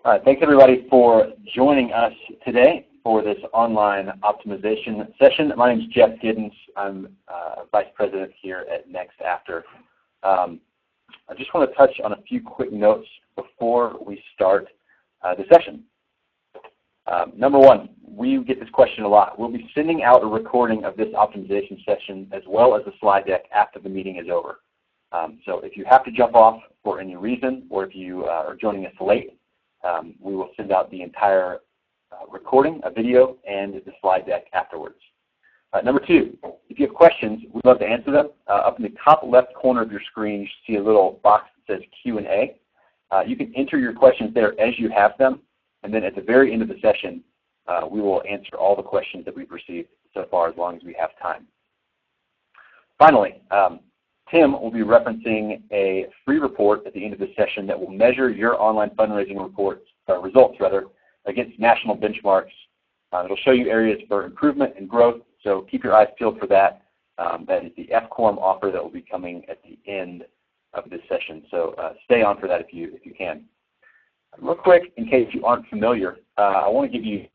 All right, thanks everybody for joining us today for this online optimization session. My name is Jeff Giddens. I'm Vice President here at Next After. I just want to touch on a few quick notes before we start the session. Number one, we get this question a lot. We'll be sending out a recording of this optimization session as well as the slide deck after the meeting is over. So if you have to jump off for any reason, or if you are joining us late, we will send out the entire recording, a video, and the slide deck afterwards. Number two, if you have questions, we'd love to answer them. Up in the top left corner of your screen, you see a little box that says Q&A. You can enter your questions there as you have them, and then at the very end of the session, we will answer all the questions that we've received so far as long as we have time. Finally, Tim will be referencing a free report at the end of the session that will measure your online fundraising results against national benchmarks. It'll show you areas for improvement and growth, so keep your eyes peeled for that. That is the FCORM offer that will be coming at the end of this session. So stay on for that if you can. Real quick, in case you aren't familiar, I want to give you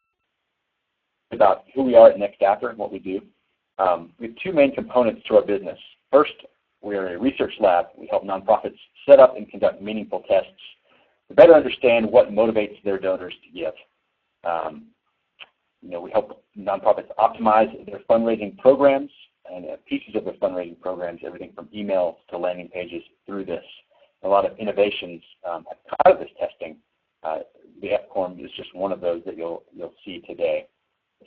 about who we are at Next After and what we do. We have two main components to our business. First, we are a research lab. We help nonprofits set up and conduct meaningful tests to better understand what motivates their donors to give. We help nonprofits optimize their fundraising programs and pieces of their fundraising programs, everything from emails to landing pages through this. A lot of innovations have come out of this testing. The FCORM is just one of those that you'll see today.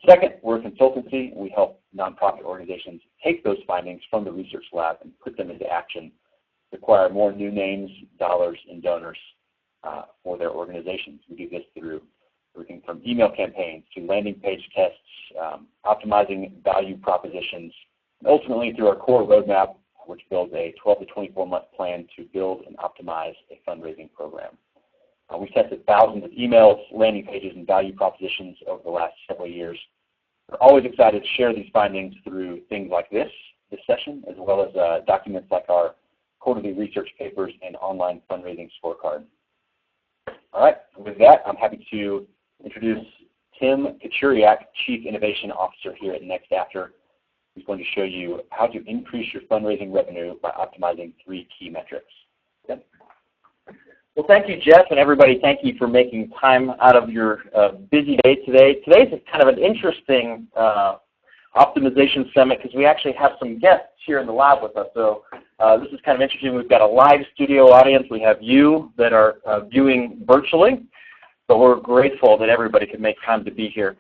Second, we're a consultancy. We help nonprofit organizations take those findings from the research lab and put them into action to acquire more new names, dollars, and donors for their organizations. We do this through everything from email campaigns to landing page tests, optimizing value propositions, and ultimately through our core roadmap, which builds a 12 to 24-month plan to build and optimize a fundraising program. We've tested thousands of emails, landing pages, and value propositions over the last several years. We're always excited to share these findings through things like this session, as well as documents like our quarterly research papers and online fundraising scorecard. All right, with that, I'm happy to introduce Tim Kachuriak, Chief Innovation Officer here at Next After, who's going to show you how to increase your fundraising revenue by optimizing 3 key metrics. Tim? Well, thank you, Jeff, and everybody, thank you for making time out of your busy day today. Today's kind of an interesting optimization summit because we actually have some guests here in the lab with us. So this is kind of interesting. We've got a live studio audience. We have you that are viewing virtually, but we're grateful that everybody could make time to be here.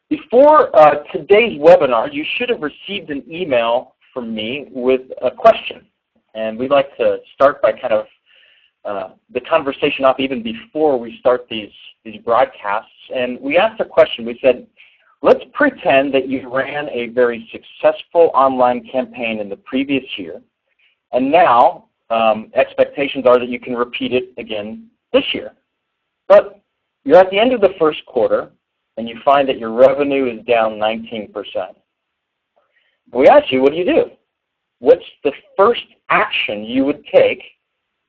Before today's webinar, you should have received an email from me with a question, and we'd like to start by kind of the conversation off even before we start these broadcasts. And we asked a question. We said, let's pretend that you ran a very successful online campaign in the previous year, and now expectations are that you can repeat it again this year. But you're at the end of the first quarter, and you find that your revenue is down 19%. We asked you, what do you do? What's the first action you would take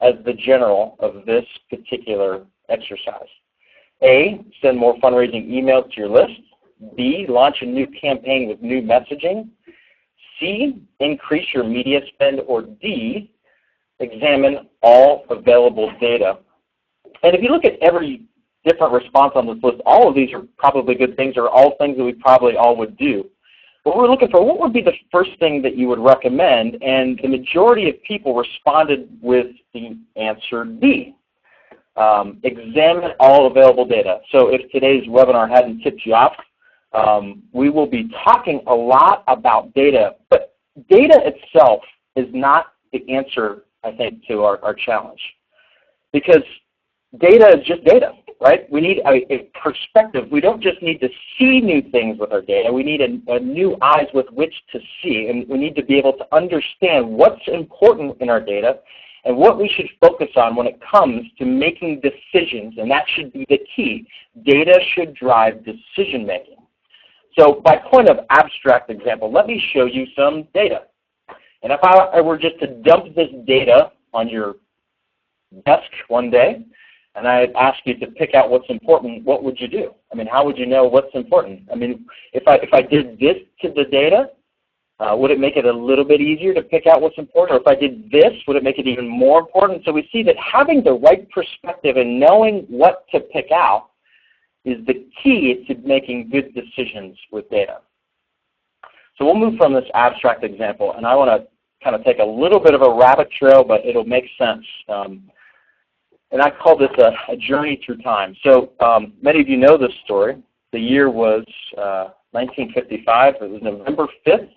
as the general of this particular exercise? A, send more fundraising emails to your list. B, launch a new campaign with new messaging. C, increase your media spend. Or D, examine all available data. And if you look at every different response on this list, all of these are probably good things, or all things that we probably all would do. But we're looking for what would be the first thing that you would recommend, and the majority of people responded with the answer D. Examine all available data. So if today's webinar hadn't tipped you off, we will be talking a lot about data, but data itself is not the answer, I think, to our challenge. Because data is just data, right? We need a perspective. We don't just need to see new things with our data. We need a new eyes with which to see, and we need to be able to understand what's important in our data and what we should focus on when it comes to making decisions, and that should be the key. Data should drive decision making. So by point of abstract example, let me show you some data. And if I were just to dump this data on your desk one day, and I ask you to pick out what's important, what would you do? I mean, how would you know what's important? I mean, if I did this to the data, would it make it a little bit easier to pick out what's important? Or if I did this, would it make it even more important? So we see that having the right perspective and knowing what to pick out is the key to making good decisions with data. So we'll move from this abstract example, and I want to kind of take a little bit of a rabbit trail, but it'll make sense. And I call this a journey through time. So many of you know this story. The year was 1955. It was November 5th.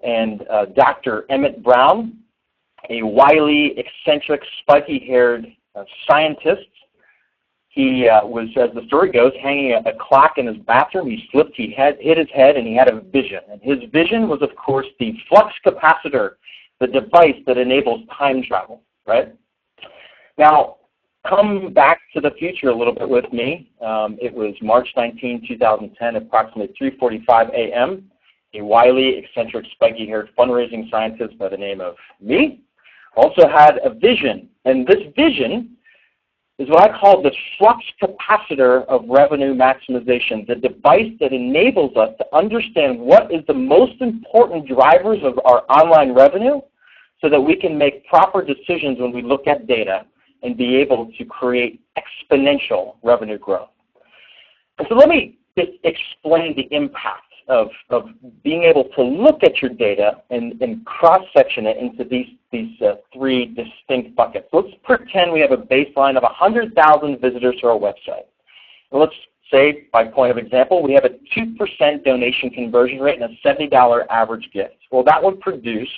And Dr. Emmett Brown, a wily, eccentric, spiky-haired scientist, he was, as the story goes, hanging a clock in his bathroom. He slipped, he hit his head, and he had a vision. And his vision was, of course, the flux capacitor, the device that enables time travel, right? Now, come back to the future a little bit with me. It was March 19, 2010, approximately 3:45 a.m. A wily, eccentric, spiky-haired fundraising scientist by the name of me also had a vision. And this vision is what I call the flux capacitor of revenue maximization, the device that enables us to understand what is the most important drivers of our online revenue so that we can make proper decisions when we look at data and be able to create exponential revenue growth. And so let me just explain the impact of being able to look at your data and cross-section it into these three distinct buckets. Let's pretend we have a baseline of 100,000 visitors to our website. And let's say, by point of example, we have a 2% donation conversion rate and a $70 average gift. Well, that would produce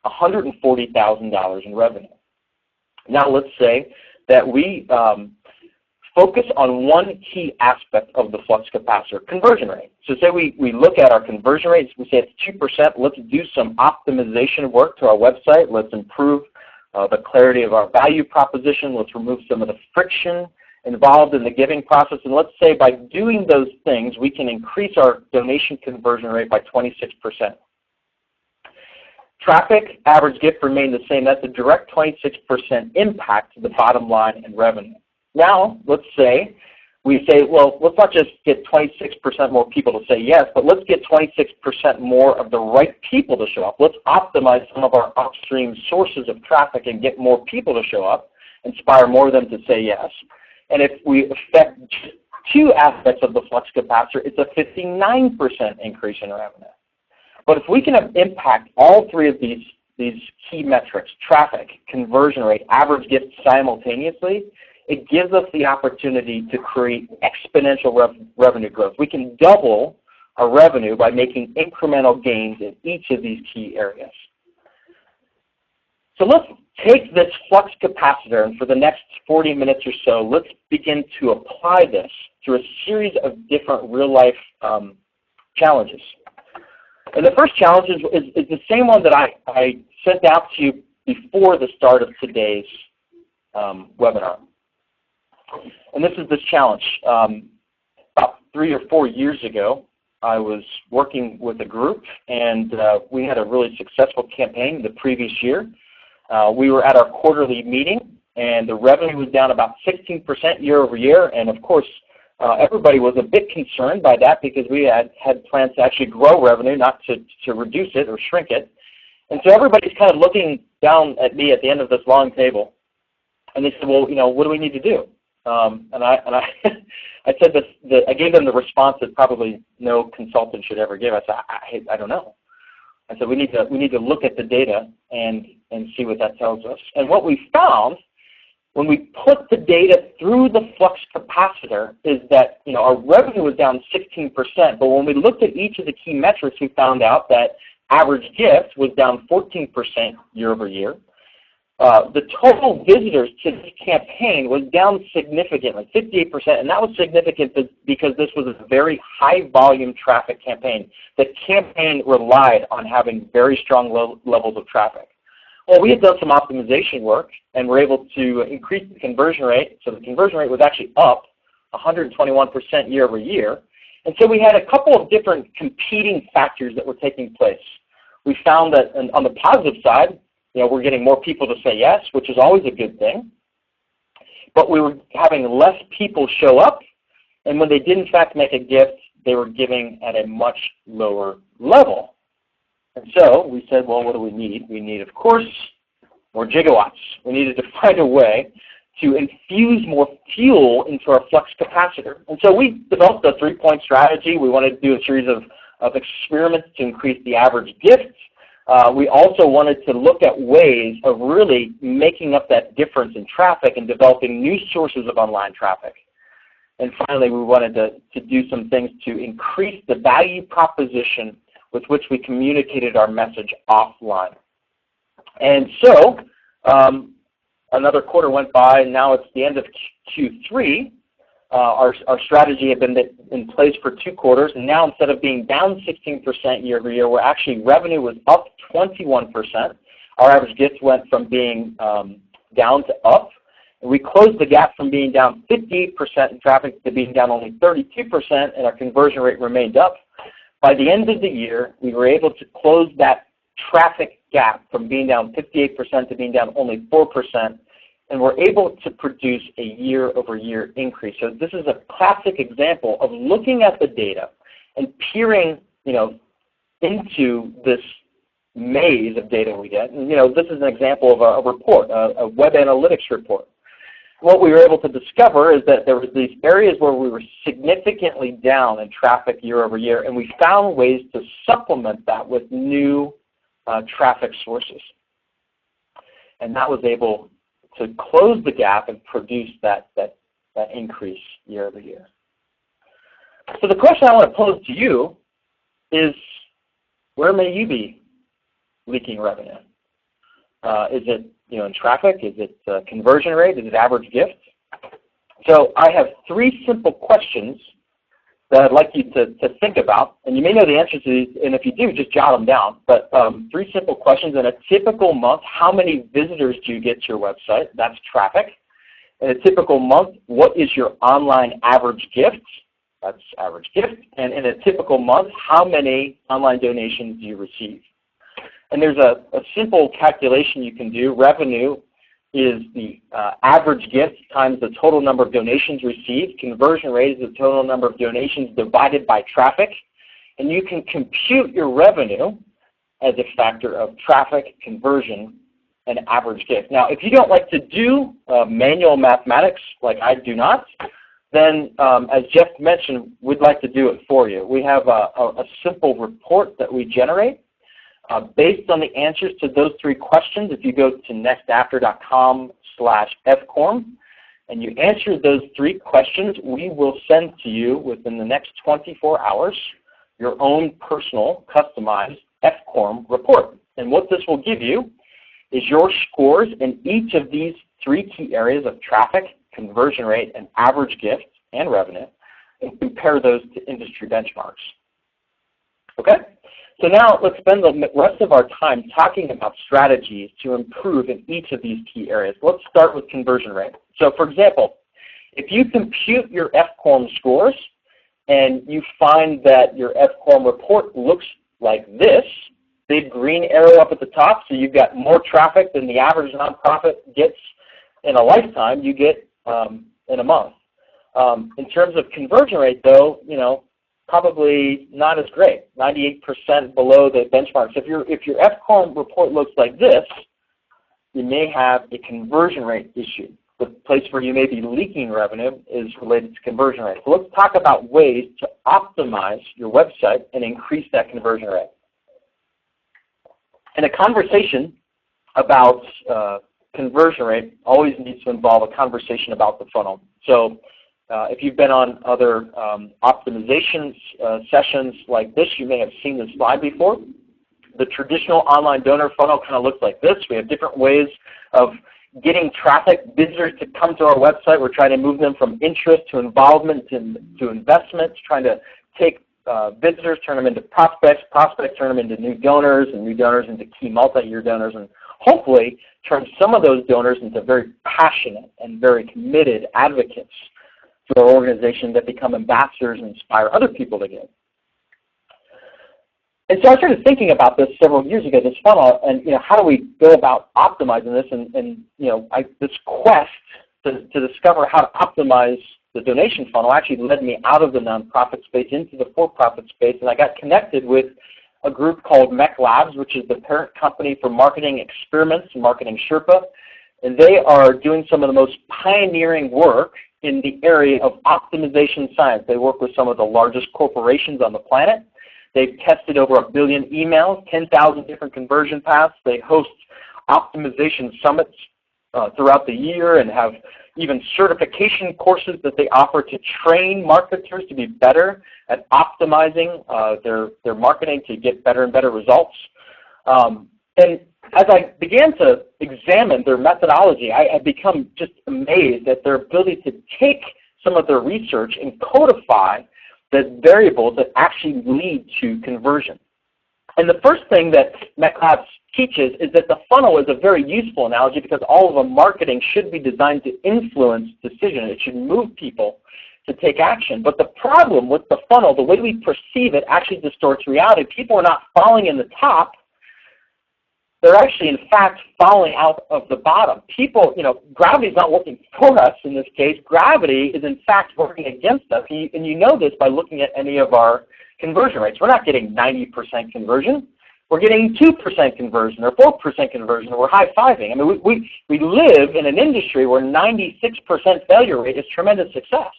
$140,000 in revenue. Now let's say that we focus on one key aspect of the flux capacitor, conversion rate. So say we look at our conversion rates, we say it's 2%, let's do some optimization work to our website, let's improve the clarity of our value proposition, let's remove some of the friction involved in the giving process, and let's say by doing those things, we can increase our donation conversion rate by 26%. Traffic, average gift remain the same. That's a direct 26% impact to the bottom line and revenue. Now, let's say we say, well, let's not just get 26% more people to say yes, but let's get 26% more of the right people to show up. Let's optimize some of our upstream sources of traffic and get more people to show up, inspire more of them to say yes. And if we affect just two aspects of the flux capacitor, it's a 59% increase in revenue. But if we can impact all three of these key metrics, traffic, conversion rate, average gift simultaneously, it gives us the opportunity to create exponential revenue growth. We can double our revenue by making incremental gains in each of these key areas. So let's take this flux capacitor, and for the next 40 minutes or so, let's begin to apply this through a series of different real-life challenges. And the first challenge is the same one that I sent out to you before the start of today's webinar. And this is this challenge. About 3 or 4 years ago, I was working with a group, and we had a really successful campaign the previous year. We were at our quarterly meeting, and the revenue was down about 16% year over year, and of course, everybody was a bit concerned by that because we had plans to actually grow revenue, not to reduce it or shrink it. And so everybody's kind of looking down at me at the end of this long table, and they said, well, what do we need to do? And I said that I gave them the response that probably no consultant should ever give. I said, I don't know. I said we need to look at the data and see what that tells us. And what we found when we put the data through the flux capacitor is that our revenue was down 16%, but when we looked at each of the key metrics, we found out that average gift was down 14% year over year. The total visitors to this campaign was down significantly, 58%, and that was significant because this was a very high volume traffic campaign. The campaign relied on having very strong levels of traffic. Well, we had done some optimization work and were able to increase the conversion rate, so the conversion rate was actually up 121% year over year. And so we had a couple of different competing factors that were taking place. We found that on the positive side, we're getting more people to say yes, which is always a good thing. but we were having less people show up, and when they did in fact make a gift, they were giving at a much lower level. And so we said, well, what do we need? We need, of course, more gigawatts. We needed to find a way to infuse more fuel into our flux capacitor. And so we developed a 3-point strategy. We wanted to do a series of experiments to increase the average gift. We also wanted to look at ways of really making up that difference in traffic and developing new sources of online traffic. And finally, we wanted to do some things to increase the value proposition with which we communicated our message offline. And so another quarter went by, and now it's the end of Q3. Our strategy had been in place for 2 quarters, and now instead of being down 16% year over year, revenue was up 21%. Our average gifts went from being down to up. And we closed the gap from being down 58% in traffic to being down only 32%, and our conversion rate remained up. By the end of the year, we were able to close that traffic gap from being down 58% to being down only 4%, and we're able to produce a year-over-year increase. So this is a classic example of looking at the data and peering, into this maze of data we get. And, this is an example of a report, a web analytics report. What we were able to discover is that there were these areas where we were significantly down in traffic year over year, and we found ways to supplement that with new traffic sources. And that was able to close the gap and produce that increase year over year. So the question I want to pose to you is, where may you be leaking revenue? Is it in traffic? Is it conversion rate? Is it average gift? So I have 3 simple questions that I'd like you to think about, and you may know the answers to these, and if you do, just jot them down. But 3 simple questions. In a typical month, how many visitors do you get to your website? That's traffic. In a typical month, what is your online average gift? That's average gift. And in a typical month, how many online donations do you receive? And there's a simple calculation you can do. Revenue is the average gift times the total number of donations received. Conversion rate is the total number of donations divided by traffic. And you can compute your revenue as a factor of traffic, conversion, and average gift. Now, if you don't like to do manual mathematics, like I do not, then as Jeff mentioned, we'd like to do it for you. We have a simple report that we generate. Based on the answers to those 3 questions, if you go to nextafter.com/FCORM and you answer those 3 questions, we will send to you within the next 24 hours your own personal customized FCORM report. And what this will give you is your scores in each of these 3 key areas of traffic, conversion rate, and average gift and revenue, and compare those to industry benchmarks. Okay? So now let's spend the rest of our time talking about strategies to improve in each of these key areas. Let's start with conversion rate. So for example, if you compute your FCORM scores and you find that your FCORM report looks like this, big green arrow up at the top, so you've got more traffic than the average nonprofit gets in a lifetime, you get in a month. In terms of conversion rate though, probably not as great, 98% below the benchmark. So if your FCORM report looks like this, you may have a conversion rate issue. The place where you may be leaking revenue is related to conversion rate. So let's talk about ways to optimize your website and increase that conversion rate. And a conversation about conversion rate always needs to involve a conversation about the funnel. So if you've been on other optimization sessions like this, you may have seen this slide before. The traditional online donor funnel kind of looks like this. We have different ways of getting traffic, visitors to come to our website. We're trying to move them from interest to involvement to investment, trying to take visitors, turn them into prospects, prospects turn them into new donors, and new donors into key multi-year donors, and hopefully turn some of those donors into very passionate and very committed advocates for our organization that become ambassadors and inspire other people to give. And so I started thinking about this several years ago, this funnel, and how do we go about optimizing this? And this quest to discover how to optimize the donation funnel actually led me out of the nonprofit space into the for-profit space, and I got connected with a group called MEC Labs, which is the parent company for Marketing Experiments and Marketing Sherpa, and they are doing some of the most pioneering work in the area of optimization science. They work with some of the largest corporations on the planet. They've tested over 1 billion emails, 10,000 different conversion paths. They host optimization summits throughout the year and have even certification courses that they offer to train marketers to be better at optimizing their marketing to get better and better results. And as I began to examine their methodology, I had become just amazed at their ability to take some of their research and codify the variables that actually lead to conversion. And the first thing that MEC Labs teaches is that the funnel is a very useful analogy because all of our marketing should be designed to influence decision. It should move people to take action. But the problem with the funnel, the way we perceive it actually distorts reality. People are not falling in the top. They're actually, in fact, falling out of the bottom. People, gravity is not working for us in this case. Gravity is, in fact, working against us. And you know this by looking at any of our conversion rates. We're not getting 90% conversion. We're getting 2% conversion or 4% conversion, or we're high-fiving. I mean, we live in an industry where 96% failure rate is tremendous success,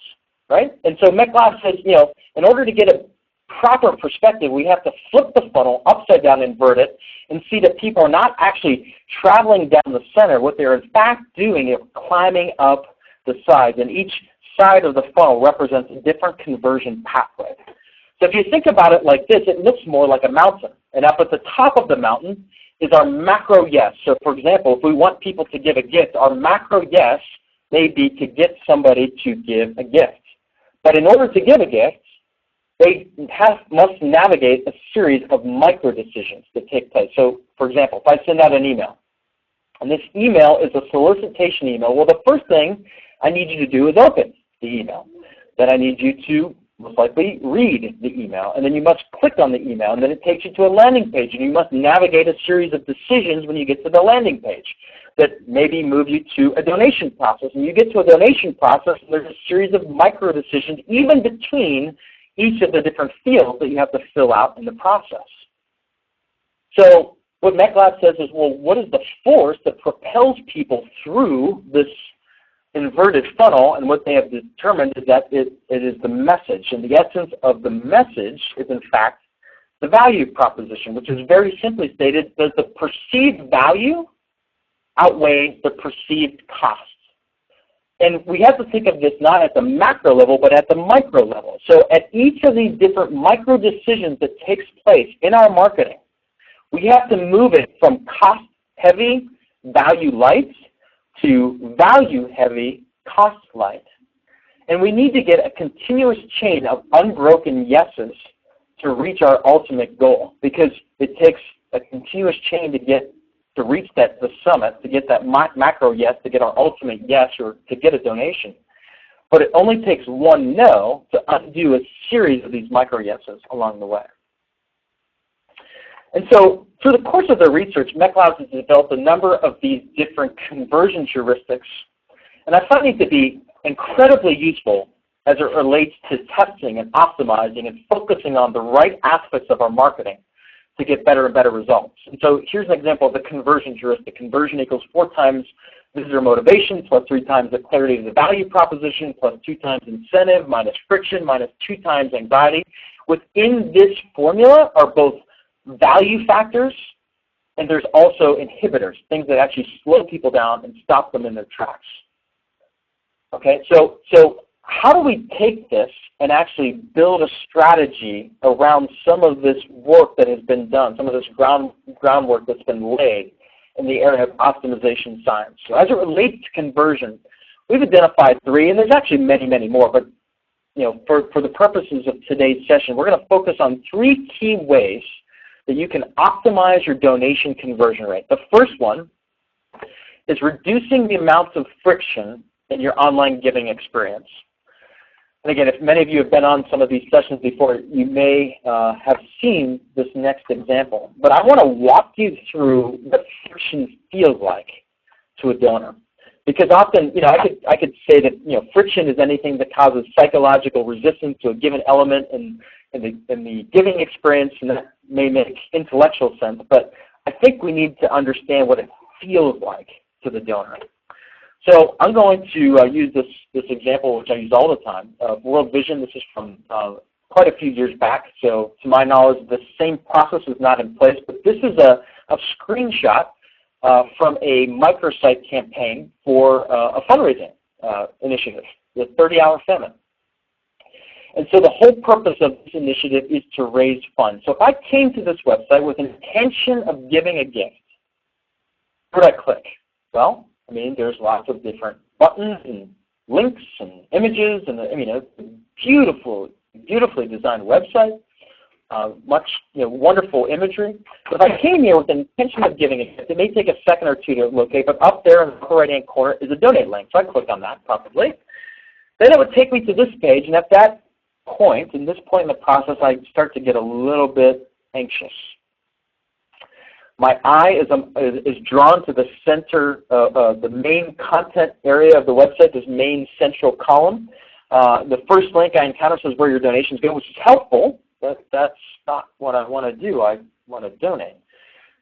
right? And so MEC Labs says, in order to get a proper perspective, we have to flip the funnel upside down, invert it, and see that people are not actually traveling down the center. What they're in fact doing is climbing up the sides, and each side of the funnel represents a different conversion pathway. So if you think about it like this, it looks more like a mountain. And up at the top of the mountain is our macro yes. So for example, if we want people to give a gift, our macro yes may be to get somebody to give a gift. But in order to give a gift, they must navigate a series of micro decisions that take place. So for example, if I send out an email, and this email is a solicitation email, well, the first thing I need you to do is open the email. Then I need you to most likely read the email, and then you must click on the email, and then it takes you to a landing page, and you must navigate a series of decisions when you get to the landing page that maybe move you to a donation process. And you get to a donation process, and there's a series of micro decisions even between each of the different fields that you have to fill out in the process. So what MEC Labs says is, well, what is the force that propels people through this inverted funnel? And what they have determined is that it is the message. And the essence of the message is, in fact, the value proposition, which is very simply stated, does the perceived value outweigh the perceived cost? And we have to think of this not at the macro level, but at the micro level. So at each of these different micro decisions that takes place in our marketing, we have to move it from cost-heavy, value-light to value-heavy, cost-light. And we need to get a continuous chain of unbroken yeses to reach our ultimate goal, because it takes a continuous chain to reach the summit, to get that macro yes, to get our ultimate yes, or to get a donation. But it only takes one no to undo a series of these micro yeses along the way. And so through the course of their research, MEC Labs has developed a number of these different conversion heuristics, and I find these to be incredibly useful as it relates to testing and optimizing and focusing on the right aspects of our marketing to get better and better results. And so here's an example of the conversion heuristic. Conversion equals 4 times visitor motivation plus 3 times the clarity of the value proposition plus 2 times incentive minus friction minus 2 times anxiety. Within this formula are both value factors, and there's also inhibitors, things that actually slow people down and stop them in their tracks. Okay, so how do we take this and actually build a strategy around some of this work that has been done, some of this groundwork that's been laid in the area of optimization science? So as it relates to conversion, we've identified 3, and there's actually many, many more, but for the purposes of today's session, we're going to focus on 3 key ways that you can optimize your donation conversion rate. The first one is reducing the amounts of friction in your online giving experience. And again, if many of you have been on some of these sessions before, you may have seen this next example. But I want to walk you through what friction feels like to a donor. Because often, I could say that friction is anything that causes psychological resistance to a given element in the giving experience, and that may make intellectual sense. But I think we need to understand what it feels like to the donor. So I'm going to use this example, which I use all the time, of World Vision. This is from quite a few years back. So to my knowledge, the same process is not in place. But this is a screenshot from a microsite campaign for a fundraising initiative, the 30-Hour Famine. And so the whole purpose of this initiative is to raise funds. So if I came to this website with an intention of giving a gift, where would I click? Well, there's lots of different buttons and links and images, and it's a beautifully designed website, wonderful imagery. If I came here with an intention of giving a gift, it may take a second or two to locate, but up there in the upper right-hand corner is a donate link. So I click on that probably. Then it would take me to this page, and at that point, in this point in the process, I start to get a little bit anxious. My eye is drawn to the center, the main content area of the website, this main central column. The first link I encounter says where your donations go, which is helpful, but that's not what I want to do. I want to donate.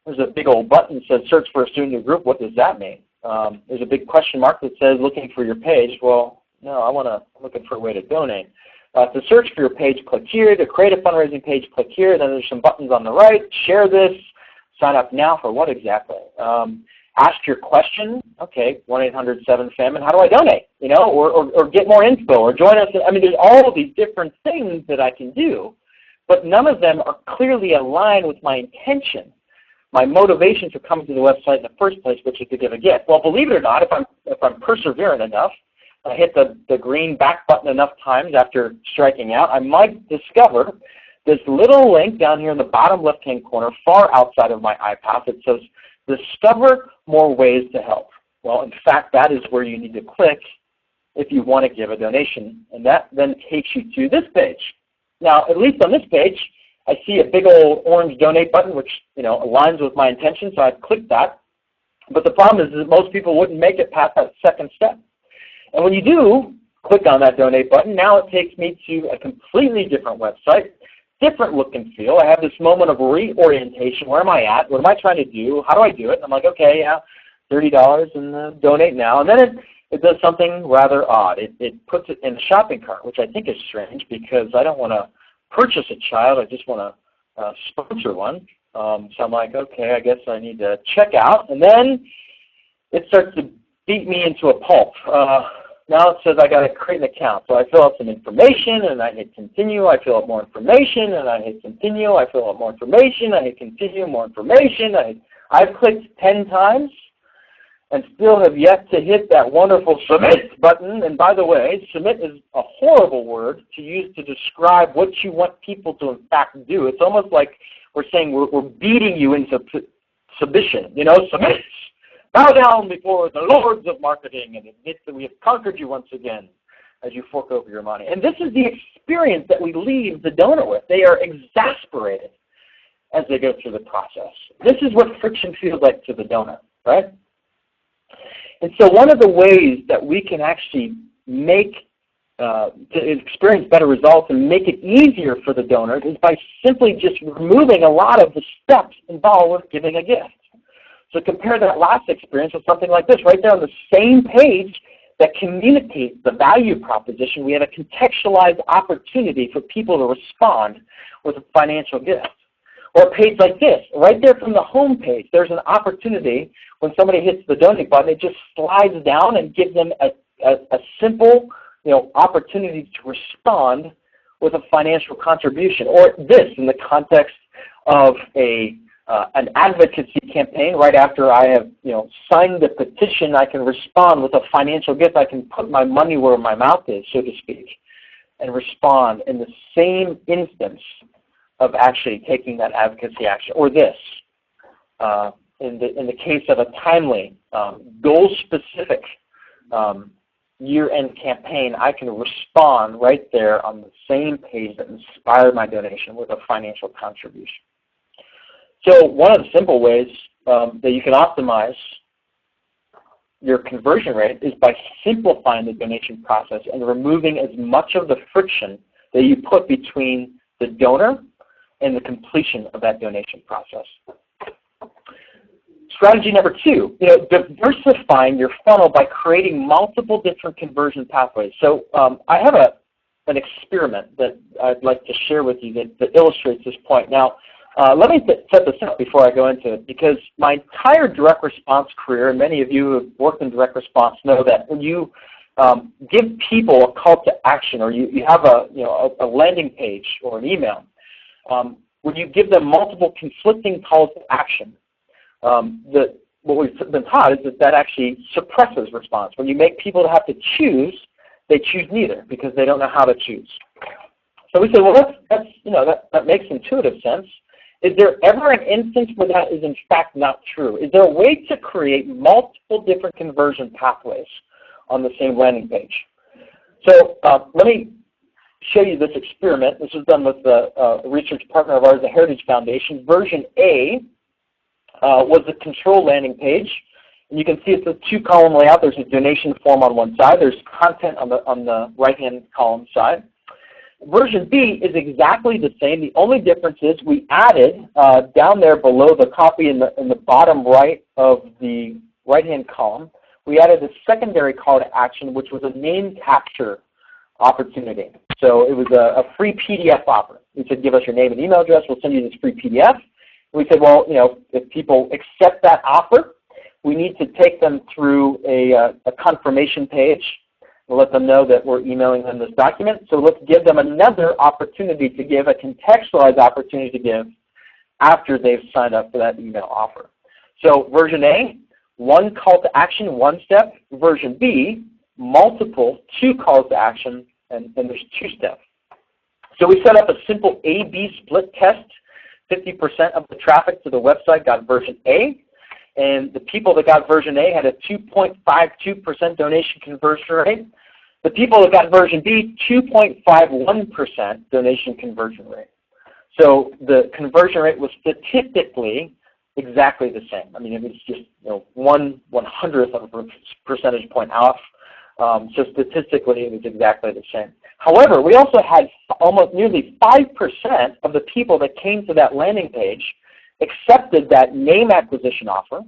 There's a big old button that says search for a student or group. What does that mean? There's a big question mark that says looking for your page. Well, no, I'm looking for a way to donate. To search for your page, click here. To create a fundraising page, click here. Then there's some buttons on the right. Share this. Sign up now for what exactly? Ask your question. Okay, 1-800-7-FAMINE. How do I donate? Or get more info, or join us. There's all of these different things that I can do, but none of them are clearly aligned with my intention, my motivation for coming to the website in the first place, which is to give a gift. Well, believe it or not, if I'm perseverant enough, I hit the green back button enough times after striking out, I might discover this little link down here in the bottom left-hand corner, far outside of my eye path. It says, discover more ways to help. Well, in fact, that is where you need to click if you want to give a donation. And that then takes you to this page. Now, at least on this page, I see a big old orange donate button, which aligns with my intention, so I've clicked that. But the problem is that most people wouldn't make it past that second step. And when you do click on that donate button, now it takes me to a completely different website, different look and feel. I have this moment of reorientation. Where am I at? What am I trying to do? How do I do it? And I'm like, okay, yeah, $30 and donate now. And then it does something rather odd. It puts it in the shopping cart, which I think is strange because I don't want to purchase a child. I just want to sponsor one. So I'm like, okay, I guess I need to check out. And then it starts to beat me into a pulp. Now it says I got to create an account. So I fill out some information, and I hit continue. I fill out more information, and I hit continue. I fill out more information. I hit continue, more information. I've clicked 10 times and still have yet to hit that wonderful submit button. And by the way, submit is a horrible word to use to describe what you want people to in fact do. It's almost like we're saying we're beating you into submission. Submit. Bow down before the lords of marketing and admit that we have conquered you once again as you fork over your money. And this is the experience that we leave the donor with. They are exasperated as they go through the process. This is what friction feels like to the donor, right? And so one of the ways that we can actually make to experience better results and make it easier for the donors is by simply just removing a lot of the steps involved with giving a gift. So compare that last experience with something like this. Right there on the same page that communicates the value proposition, we have a contextualized opportunity for people to respond with a financial gift. Or a page like this, right there from the home page, there's an opportunity when somebody hits the donate button, it just slides down and gives them a simple opportunity to respond with a financial contribution. Or this in the context of an advocacy campaign. Right after I have signed the petition, I can respond with a financial gift. I can put my money where my mouth is, so to speak, and respond in the same instance of actually taking that advocacy action. Or this, in the case of a timely, goal-specific year-end campaign, I can respond right there on the same page that inspired my donation with a financial contribution. So one of the simple ways that you can optimize your conversion rate is by simplifying the donation process and removing as much of the friction that you put between the donor and the completion of that donation process. Strategy number 2, diversifying your funnel by creating multiple different conversion pathways. So I have an experiment that I'd like to share with you that illustrates this point. Now, let me set this up before I go into it, because my entire direct response career, and many of you who have worked in direct response know that when you give people a call to action, or you have a landing page or an email, when you give them multiple conflicting calls to action, what we've been taught is that actually suppresses response. When you make people have to choose, they choose neither because they don't know how to choose. So we say, well, that makes intuitive sense. Is there ever an instance where that is in fact not true? Is there a way to create multiple different conversion pathways on the same landing page? So let me show you this experiment. This was done with a research partner of ours, the Heritage Foundation. Version A was the control landing page. And you can see it's a 2-column layout. There's a donation form on one side. There's content on the right-hand column side. Version B is exactly the same. The only difference is we added down there below the copy in the bottom right of the right-hand column, we added a secondary call to action, which was a name capture opportunity. So it was a free PDF offer. We said, give us your name and email address. We'll send you this free PDF. We said, well, if people accept that offer, we need to take them through a confirmation page. We'll let them know that we're emailing them this document. So let's give them another opportunity to give, a contextualized opportunity to give after they've signed up for that email offer. So version A, 1 call to action, 1 step. Version B, multiple 2 calls to action, and there's 2 steps. So we set up a simple A-B split test. 50% of the traffic to the website got version A, and the people that got version A had a 2.52% donation conversion rate. The people that got version B, 2.51% donation conversion rate. So the conversion rate was statistically exactly the same. I mean, it was just 1/100th of a percentage point off. So statistically, it was exactly the same. However, we also had almost nearly 5% of the people that came to that landing page accepted that name acquisition offer,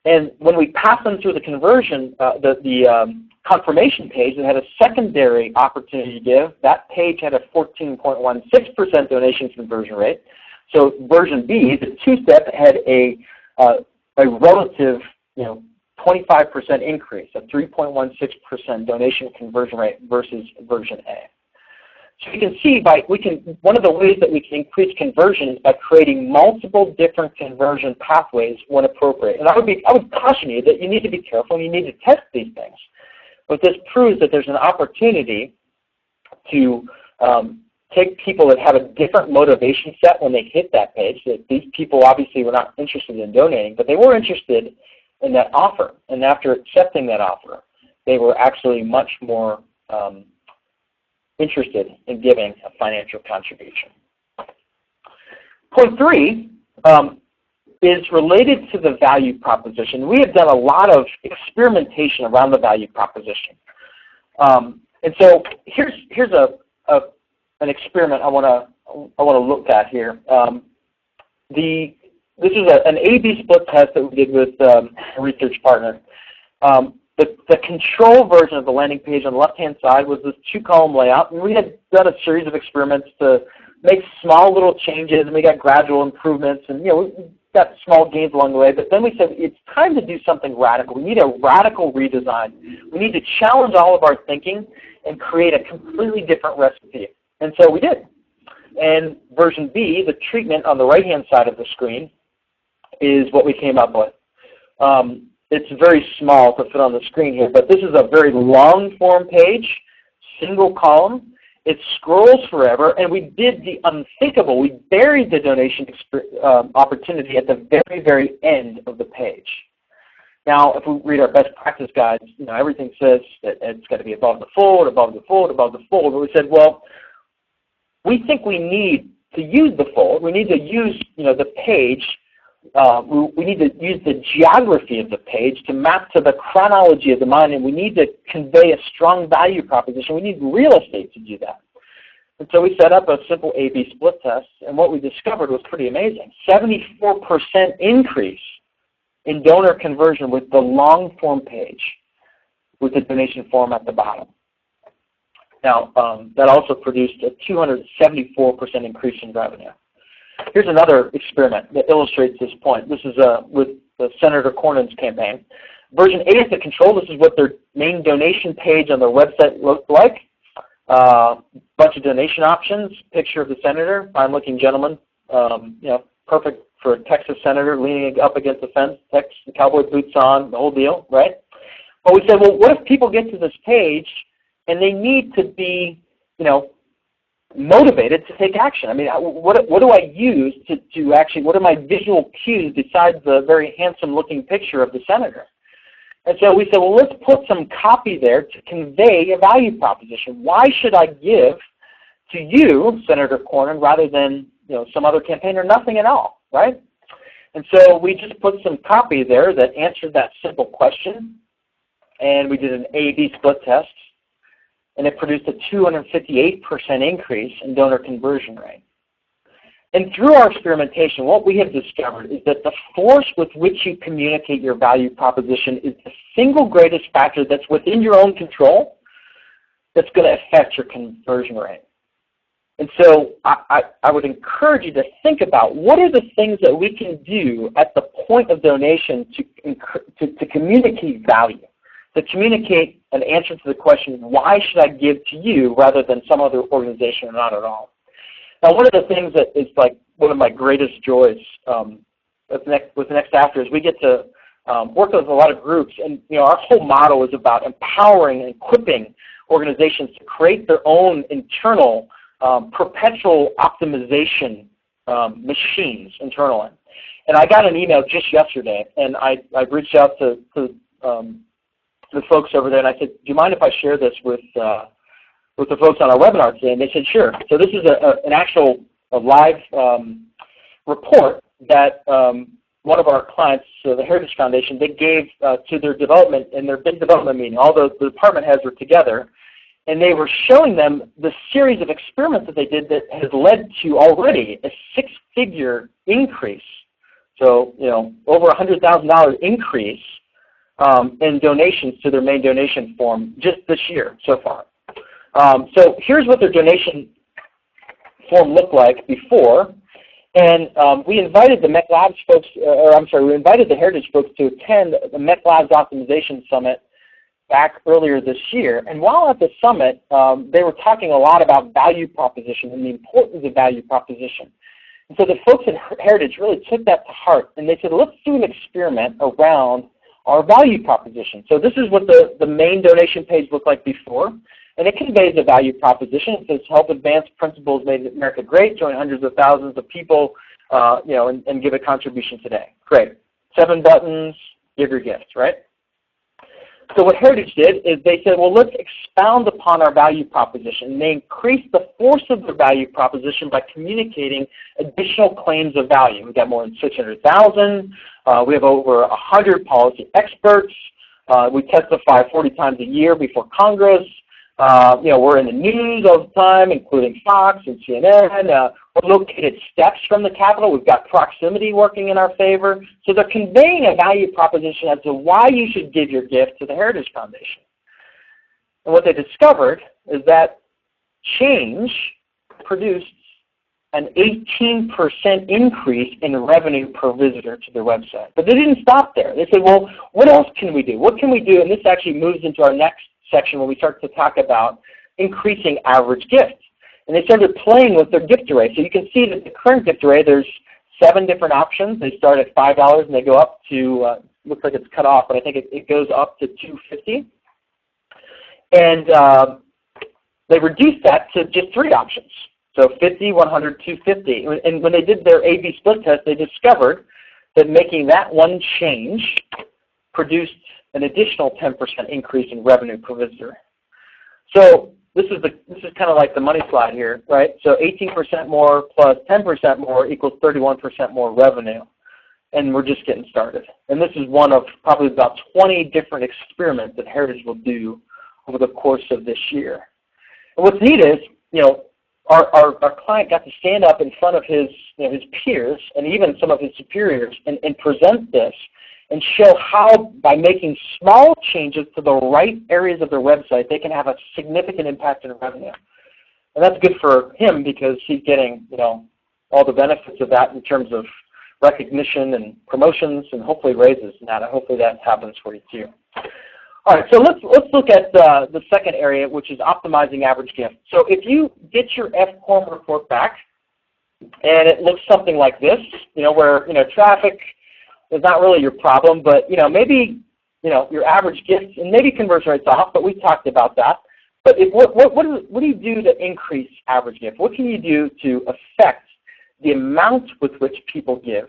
and when we passed them through the conversion, the confirmation page that had a secondary opportunity to give, that page had a 14.16% donation conversion rate. So version B, the 2-step, had a relative 25% increase, a 3.16% donation conversion rate versus version A. So you can see one of the ways that we can increase conversion is by creating multiple different conversion pathways when appropriate. And I would caution you that you need to be careful and you need to test these things. But this proves that there's an opportunity to take people that have a different motivation set when they hit that page. That these people obviously were not interested in donating, but they were interested in that offer. And after accepting that offer, they were actually much more interested in giving a financial contribution. Point 3 is related to the value proposition. We have done a lot of experimentation around the value proposition. And so here's an experiment I want to look at here. This is an A-B split test that we did with a research partner. The control version of the landing page on the left-hand side was this 2-column layout, and we had done a series of experiments to make small little changes, and we got gradual improvements, and we got small gains along the way. But then we said it's time to do something radical. We need a radical redesign. We need to challenge all of our thinking and create a completely different recipe. And so we did. And version B, the treatment on the right-hand side of the screen, is what we came up with. It's very small to fit on the screen here, but this is a very long form page, single column. It scrolls forever, and we did the unthinkable. We buried the donation opportunity at the very, very end of the page. Now, if we read our best practice guides, everything says that it's got to be above the fold, above the fold, above the fold. But we said, well, we think we need to use the fold. We need to use, the page we need to use the geography of the page to map to the chronology of the mind, and we need to convey a strong value proposition. We need real estate to do that. And so we set up a simple A/B split test, and what we discovered was pretty amazing. 74% increase in donor conversion with the long form page with the donation form at the bottom. Now, that also produced a 274% increase in revenue. Here's another experiment that illustrates this point. This is with the Senator Cornyn's campaign. Version A is the control. This is what their main donation page on their website looked like. Bunch of donation options, picture of the senator, fine-looking gentleman, perfect for a Texas senator leaning up against the fence, Texas cowboy boots on, the whole deal, right? But we said, well, what if people get to this page and they need to be, motivated to take action? I mean, what do I use to actually, what are my visual cues besides the very handsome-looking picture of the senator? And so we said, well, let's put some copy there to convey a value proposition. Why should I give to you, Senator Cornyn, rather than some other campaign or nothing at all, right? And so we just put some copy there that answered that simple question, and we did an A/B split test, and it produced a 258% increase in donor conversion rate. And through our experimentation, what we have discovered is that the force with which you communicate your value proposition is the single greatest factor that's within your own control that's going to affect your conversion rate. And so I would encourage you to think about what are the things that we can do at the point of donation to communicate value, to communicate an answer to the question, why should I give to you rather than some other organization or not at all? Now, one of the things that is like one of my greatest joys with Next After is we get to work with a lot of groups, and our whole motto is about empowering and equipping organizations to create their own internal perpetual optimization machines internally. And I got an email just yesterday, and I reached out to the folks over there, and I said, do you mind if I share this with the folks on our webinar today? And they said, sure. So this is an actual live report that one of our clients, the Heritage Foundation, they gave to their development, in their big development meeting. All the department heads were together, and they were showing them the series of experiments that they did that has led to already a six-figure increase. So, over $100,000 increase in donations to their main donation form just this year so far. So here's what their donation form looked like before, and we invited the MEC Labs folks, we invited the Heritage folks to attend the MEC Labs Optimization Summit back earlier this year. And while at the summit, they were talking a lot about value proposition and the importance of value proposition. And so the folks at Heritage really took that to heart, and they said, let's do an experiment around our value proposition. So this is what the main donation page looked like before, and it conveys a value proposition. It says, help advance principles made America great, join hundreds of thousands of people, and give a contribution today. Great. 7 buttons, give your gift, right? So what Heritage did is they said, well, let's expound upon our value proposition. And they increased the force of their value proposition by communicating additional claims of value. We've got more than 600,000. We have over 100 policy experts. We testify 40 times a year before Congress. We're in the news all the time, including Fox and CNN. We're located steps from the Capitol. We've got proximity working in our favor. So they're conveying a value proposition as to why you should give your gift to the Heritage Foundation. And what they discovered is that change produced an 18% increase in revenue per visitor to their website. But they didn't stop there. They said, well, what else can we do? What can we do? And this actually moves into our next section when we start to talk about increasing average gifts. And they started playing with their gift array. So you can see that the current gift array, there's 7 different options. They start at $5 and they go up to, looks like it's cut off, but I think it goes up to $250. And they reduced that to just 3 options. So 50, 100, 250. And when they did their A/B split test, they discovered that making that one change produced an additional 10% increase in revenue per visitor. So this is kind of like the money slide here, right? So 18% more plus 10% more equals 31% more revenue. and we're just getting started. And this is one of probably about 20 different experiments that Heritage will do over the course of this year. And what's neat is, our client got to stand up in front of his peers and even some of his superiors and present this and show how by making small changes to the right areas of their website, they can have a significant impact in revenue. And that's good for him because he's getting, all the benefits of that in terms of recognition and promotions and hopefully raises and that. Hopefully that happens for you too. All right, so let's look at the second area, which is optimizing average gift. So if you get your FCORM report back and it looks something like this, where traffic is not really your problem, but maybe your average gift and maybe conversion rate's off, but we talked about that. But what do you do to increase average gift? What can you do to affect the amount with which people give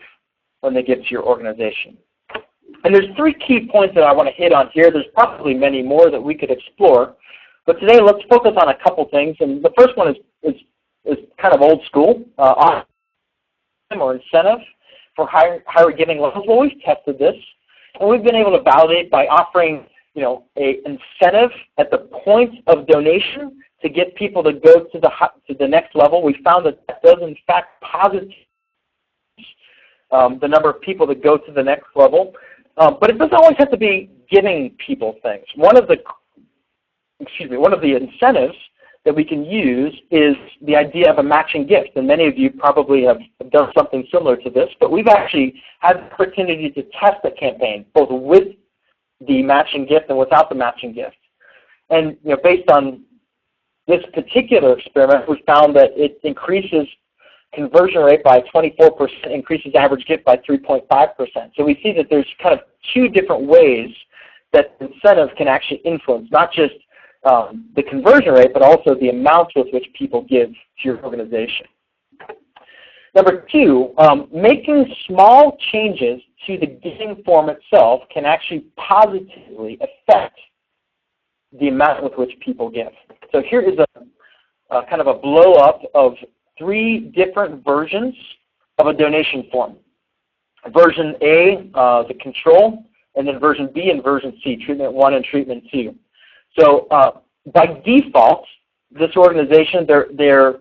when they give to your organization? And there's three key points that I want to hit on here. There's probably many more that we could explore, but today let's focus on a couple things. And the first one is kind of old school, or incentive for higher giving levels. Well, we've tested this, and we've been able to validate by offering a incentive at the point of donation to get people to go to the next level. We found that does in fact positively the number of people that go to the next level. But it doesn't always have to be giving people things. One of the incentives that we can use is the idea of a matching gift. And many of you probably have done something similar to this, but we've actually had the opportunity to test the campaign, both with the matching gift and without the matching gift. And based on this particular experiment, we found that it increases conversion rate by 24%, increases average gift by 3.5%. So we see that there's kind of two different ways that incentive can actually influence, not just the conversion rate, but also the amount with which people give to your organization. Number two, making small changes to the giving form itself can actually positively affect the amount with which people give. So here is a kind of a blow up of three different versions of a donation form. Version A, the control, and then version B and version C, treatment 1 and treatment 2. So by default, this organization, their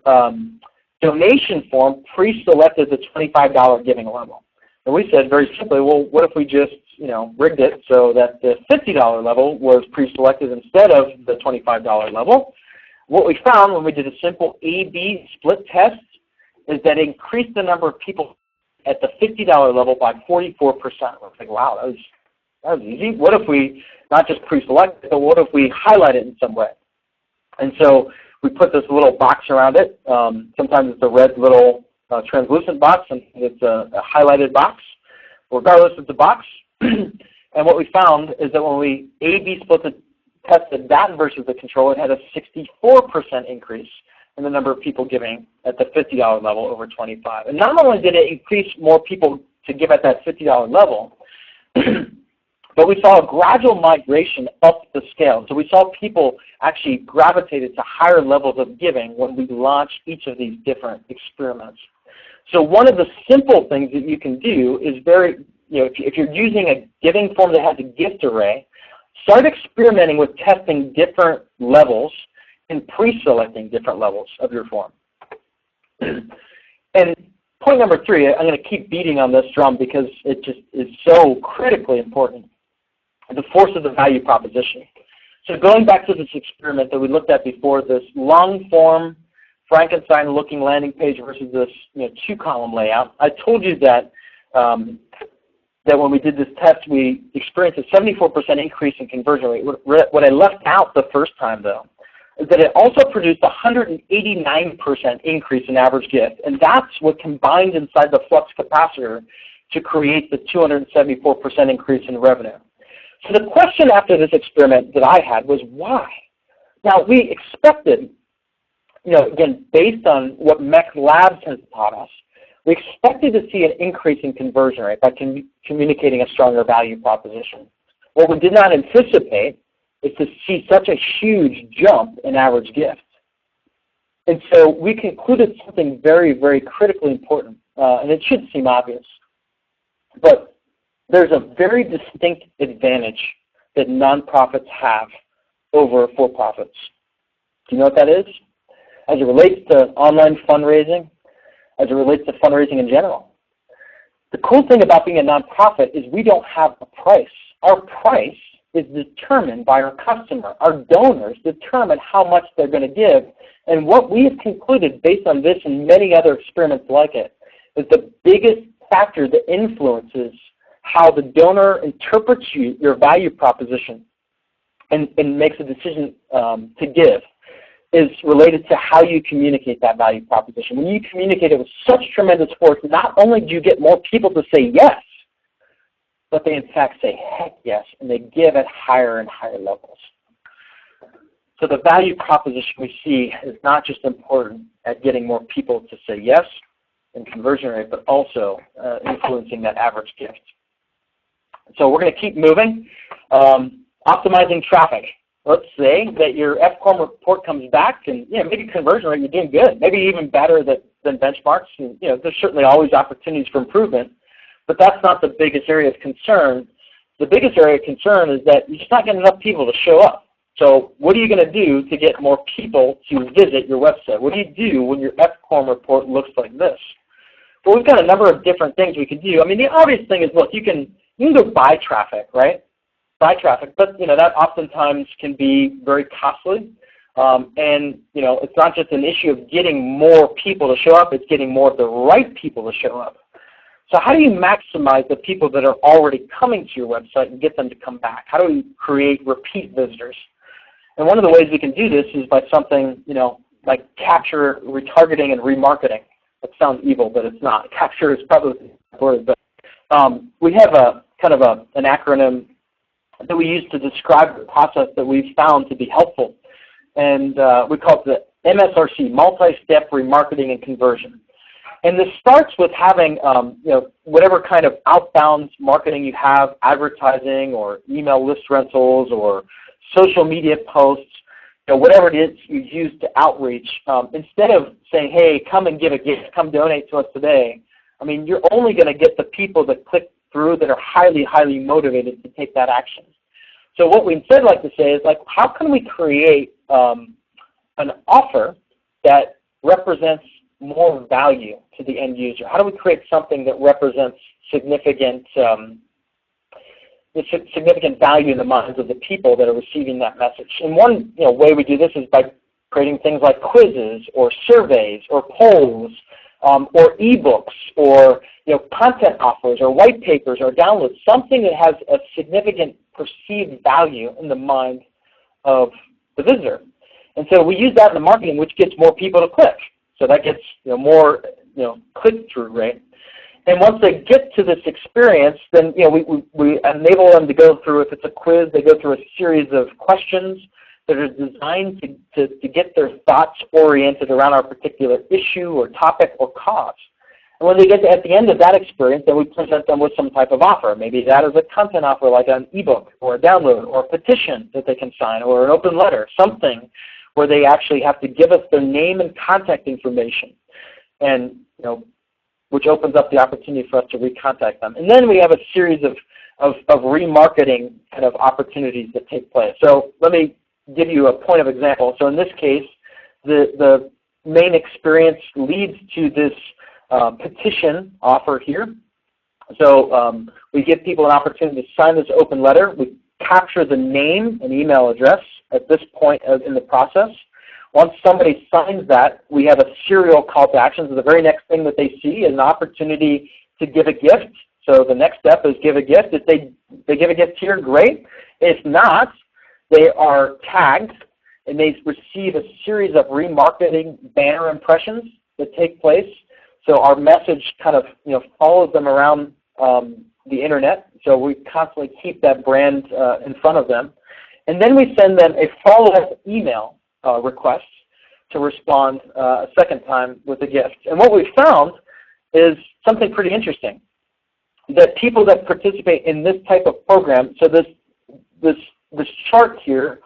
donation form pre-selected the $25 giving level. And we said very simply, well, what if we just rigged it so that the $50 level was pre-selected instead of the $25 level? What we found when we did a simple A-B split test is that it increased the number of people at the $50 level by 44%. We're like, wow, that was easy. What if we not just pre-select it, but what if we highlight it in some way? And so we put this little box around it. Sometimes it's a red little translucent box, and it's a highlighted box. Regardless, it's a box. And what we found is that when we A-B split tested that versus the control, it had a 64% increase in the number of people giving at the $50 level over 25. And not only did it increase more people to give at that $50 level, but we saw a gradual migration up the scale. So we saw people actually gravitated to higher levels of giving when we launched each of these different experiments. So one of the simple things that you can do is if you're using a giving form that has a gift array, start experimenting with testing different levels and pre-selecting different levels of your form. And point number three, I'm going to keep beating on this drum because it just is so critically important, the force of the value proposition. So going back to this experiment that we looked at before, this long form Frankenstein-looking landing page versus this two-column layout, I told you that that when we did this test, we experienced a 74% increase in conversion rate. What I left out the first time, though, is that it also produced a 189% increase in average gift, and that's what combined inside the flux capacitor to create the 274% increase in revenue. So the question after this experiment that I had was why? Now, we expected, again, based on what MEC Labs has taught us, we expected to see an increase in conversion rate by communicating a stronger value proposition. What we did not anticipate is to see such a huge jump in average gift. And so we concluded something very, very critically important, and it should seem obvious. But there's a very distinct advantage that nonprofits have over for-profits. Do you know what that is? As it relates to online fundraising, as it relates to fundraising in general. The cool thing about being a nonprofit is we don't have a price. Our price is determined by our customer. Our donors determine how much they're going to give. And what we have concluded based on this and many other experiments like it is the biggest factor that influences how the donor interprets your value proposition and makes a decision to give is related to how you communicate that value proposition. When you communicate it with such tremendous force, not only do you get more people to say yes, but they in fact say heck yes, and they give at higher and higher levels. So the value proposition we see is not just important at getting more people to say yes in conversion rate, but also influencing that average gift. So we're going to keep moving. Optimizing traffic. Let's say that your FCORM report comes back and maybe conversion rate, you're doing good, maybe even better than benchmarks. And, there's certainly always opportunities for improvement, but that's not the biggest area of concern. The biggest area of concern is that you're just not getting enough people to show up. So what are you going to do to get more people to visit your website? What do you do when your FCORM report looks like this? Well, we've got a number of different things we can do. I mean, the obvious thing is, look, you can go buy traffic, right? Buy traffic, but that oftentimes can be very costly. And it's not just an issue of getting more people to show up, it's getting more of the right people to show up. So how do you maximize the people that are already coming to your website and get them to come back? How do we create repeat visitors? And one of the ways we can do this is by something, like capture, retargeting, and remarketing. That sounds evil, but it's not. Capture is probably the word, but we have a kind of an acronym that we use to describe the process that we've found to be helpful. And we call it the MSRC, multi-step remarketing and conversion. And this starts with having whatever kind of outbound marketing you have, advertising or email list rentals or social media posts, whatever it is you use to outreach. Instead of saying, hey, come and give a gift, come donate to us today, I mean, you're only going to get the people that click through that are highly, highly motivated to take that action. So what we instead like to say is, how can we create an offer that represents more value to the end user? How do we create something that represents significant value in the minds of the people that are receiving that message? And one way we do this is by creating things like quizzes or surveys or polls or ebooks or content offers or white papers or downloads, something that has a significant perceived value in the mind of the visitor. And so we use that in the marketing, which gets more people to click. So that gets more click-through rate. And once they get to this experience, then we enable them to go through, if it's a quiz, they go through a series of questions that are designed to get their thoughts oriented around our particular issue or topic or cause. And when they get at the end of that experience, then we present them with some type of offer. Maybe that is a content offer like an ebook or a download or a petition that they can sign or an open letter, something where they actually have to give us their name and contact information, and which opens up the opportunity for us to recontact them. And then we have a series of remarketing kind of opportunities that take place. So let me give you a point of example. So in this case, the main experience leads to this petition offer here. So we give people an opportunity to sign this open letter. We capture the name and email address at this point in the process. Once somebody signs that, we have a serial call to action. So the very next thing that they see is an opportunity to give a gift. So the next step is give a gift. If they give a gift here, great. If not, they are tagged and they receive a series of remarketing banner impressions that take place. So our message kind of follows them around the internet. So we constantly keep that brand in front of them. And then we send them a follow-up email request to respond a second time with a gift. And what we found is something pretty interesting, that people that participate in this type of program, so this chart here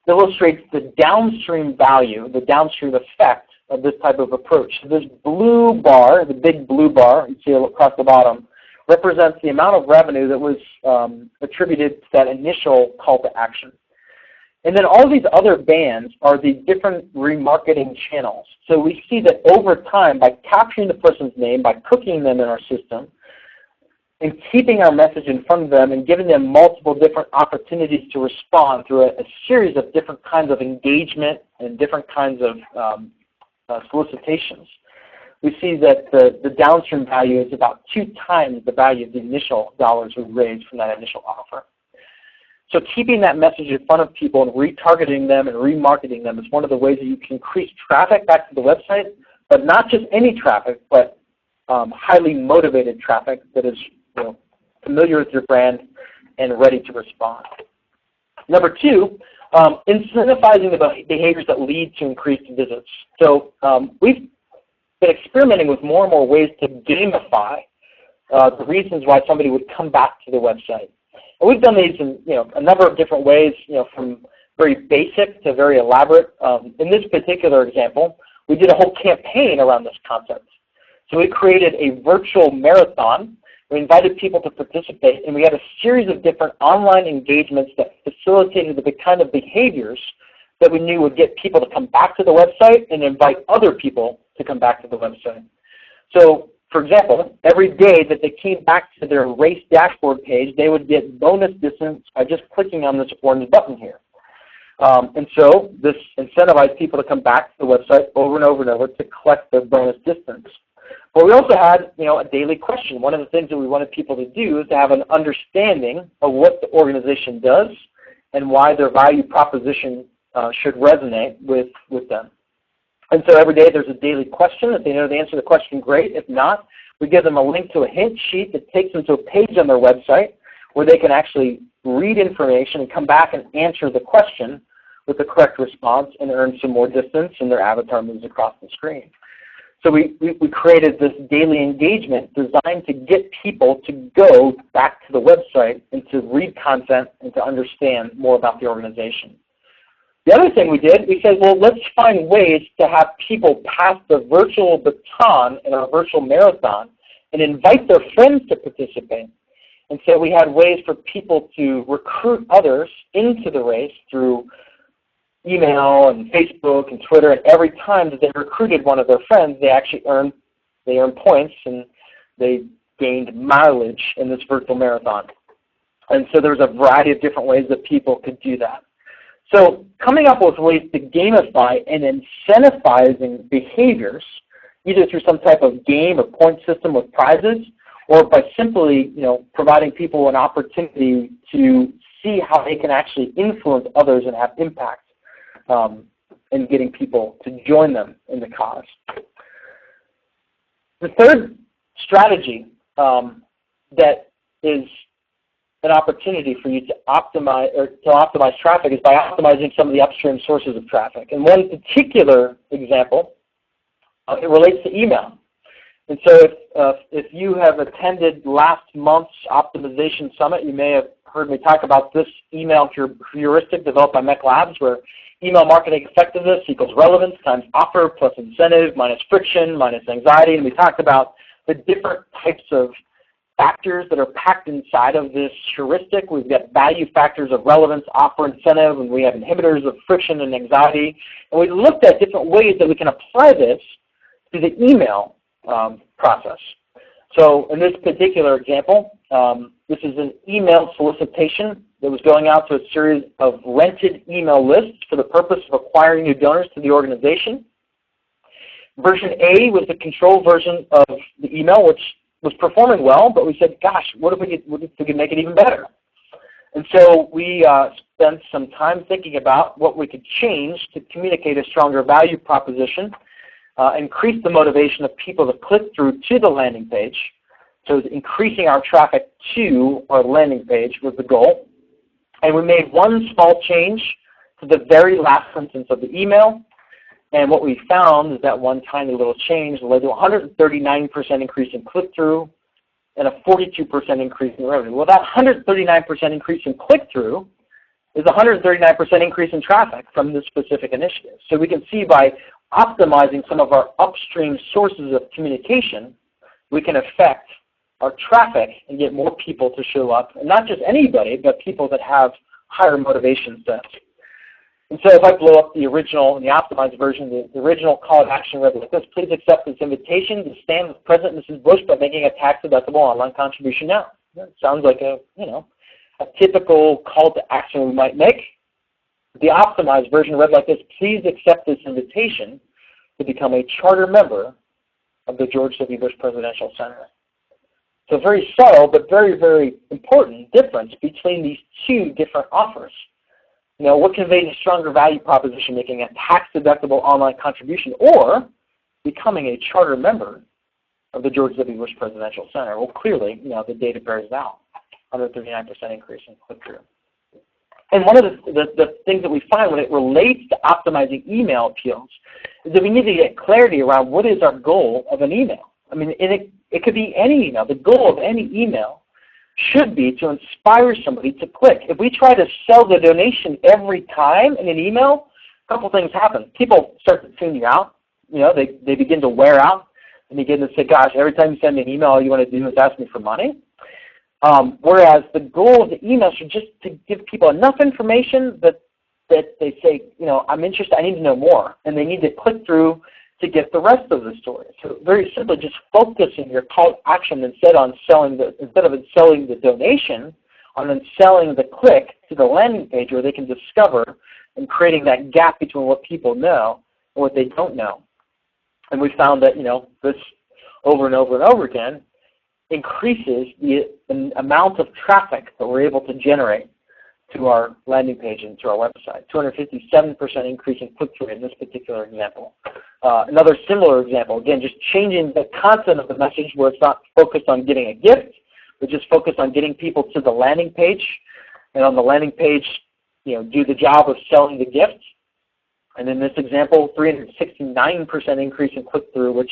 illustrates the downstream value, the downstream effect of this type of approach. So this blue bar, the big blue bar you see across the bottom, represents the amount of revenue that was attributed to that initial call to action. And then all these other bands are the different remarketing channels. So we see that over time, by capturing the person's name, by cooking them in our system, and keeping our message in front of them and giving them multiple different opportunities to respond through a series of different kinds of engagement and different kinds of solicitations, we see that the downstream value is about 2 times the value of the initial dollars we raised from that initial offer. So keeping that message in front of people and retargeting them and remarketing them is one of the ways that you can increase traffic back to the website, but not just any traffic, but highly motivated traffic that is familiar with your brand and ready to respond. Number 2, incentivizing the behaviors that lead to increased visits. So we've been experimenting with more and more ways to gamify the reasons why somebody would come back to the website. And we've done these in a number of different ways, from very basic to very elaborate. In this particular example, we did a whole campaign around this concept. So we created a virtual marathon. We invited people to participate, and we had a series of different online engagements that facilitated the kind of behaviors that we knew would get people to come back to the website and invite other people to come back to the website. So, for example, every day that they came back to their race dashboard page, they would get bonus distance by just clicking on this orange button here. And so this incentivized people to come back to the website over and over and over to collect their bonus distance. But we also had, a daily question. One of the things that we wanted people to do is to have an understanding of what the organization does and why their value proposition should resonate with them. And so every day there's a daily question. If they know the answer to the question, great. If not, we give them a link to a hint sheet that takes them to a page on their website where they can actually read information and come back and answer the question with the correct response and earn some more distance, and their avatar moves across the screen. So we created this daily engagement designed to get people to go back to the website and to read content and to understand more about the organization. The other thing we did, we said, well, let's find ways to have people pass the virtual baton in our virtual marathon and invite their friends to participate. And so we had ways for people to recruit others into the race through email and Facebook and Twitter, and every time that they recruited one of their friends, they actually earned points and they gained mileage in this virtual marathon. And so there's a variety of different ways that people could do that. So coming up with ways to gamify and incentivizing behaviors, either through some type of game or point system with prizes, or by simply providing people an opportunity to see how they can actually influence others and have impact in getting people to join them in the cause. The third strategy that is an opportunity for you to optimize traffic is by optimizing some of the upstream sources of traffic. And one particular example, it relates to email. And so if you have attended last month's optimization summit, you may have heard me talk about this email heuristic developed by Mech Labs, where email marketing effectiveness equals relevance times offer plus incentive minus friction minus anxiety. And we talked about the different types of factors that are packed inside of this heuristic. We've got value factors of relevance, offer, incentive, and we have inhibitors of friction and anxiety. And we looked at different ways that we can apply this to the email process. So in this particular example, this is an email solicitation that was going out to a series of rented email lists for the purpose of acquiring new donors to the organization. Version A was the control version of the email, which was performing well, but we said, gosh, what if we could make it even better? And so we spent some time thinking about what we could change to communicate a stronger value proposition, increase the motivation of people to click through to the landing page. So increasing our traffic to our landing page was the goal. And we made one small change to the very last sentence of the email. And what we found is that one tiny little change led to a 139% increase in click-through and a 42% increase in revenue. Well, that 139% increase in click-through is a 139% increase in traffic from this specific initiative. So we can see by optimizing some of our upstream sources of communication, we can affect our traffic and get more people to show up, and not just anybody, but people that have higher motivation sets. And so if I blow up the original and the optimized version, the original call to action read like this: please accept this invitation to stand with President Mrs. Bush by making a tax-deductible online contribution now. That sounds like a typical call to action we might make. The optimized version read like this: please accept this invitation to become a charter member of the George W. Bush Presidential Center. So very subtle but very, very important difference between these two different offers. What conveys a stronger value proposition, making a tax-deductible online contribution or becoming a charter member of the George W. Bush Presidential Center? Well, clearly, the data bears it out. 139% increase in click-through. And one of the things that we find when it relates to optimizing email appeals is that we need to get clarity around what is our goal of an email. I mean, it could be any email. The goal of any email should be to inspire somebody to click. If we try to sell the donation every time in an email, a couple things happen. People start to tune you out. They begin to wear out and begin to say, gosh, every time you send me an email, all you want to do is ask me for money. Whereas the goal of the email should just to give people enough information that they say, I'm interested, I need to know more, and they need to click through to get the rest of the story. So very simply, just focusing your call to action instead of selling the donation, on then selling the click to the landing page where they can discover, and creating that gap between what people know and what they don't know. And we found that this over and over and over again increases the amount of traffic that we're able to generate to our landing page and to our website. 257% increase in click-through in this particular example. Another similar example, again, just changing the content of the message where it's not focused on getting a gift, but just focused on getting people to the landing page. And on the landing page, do the job of selling the gift. And in this example, 369% increase in click-through, which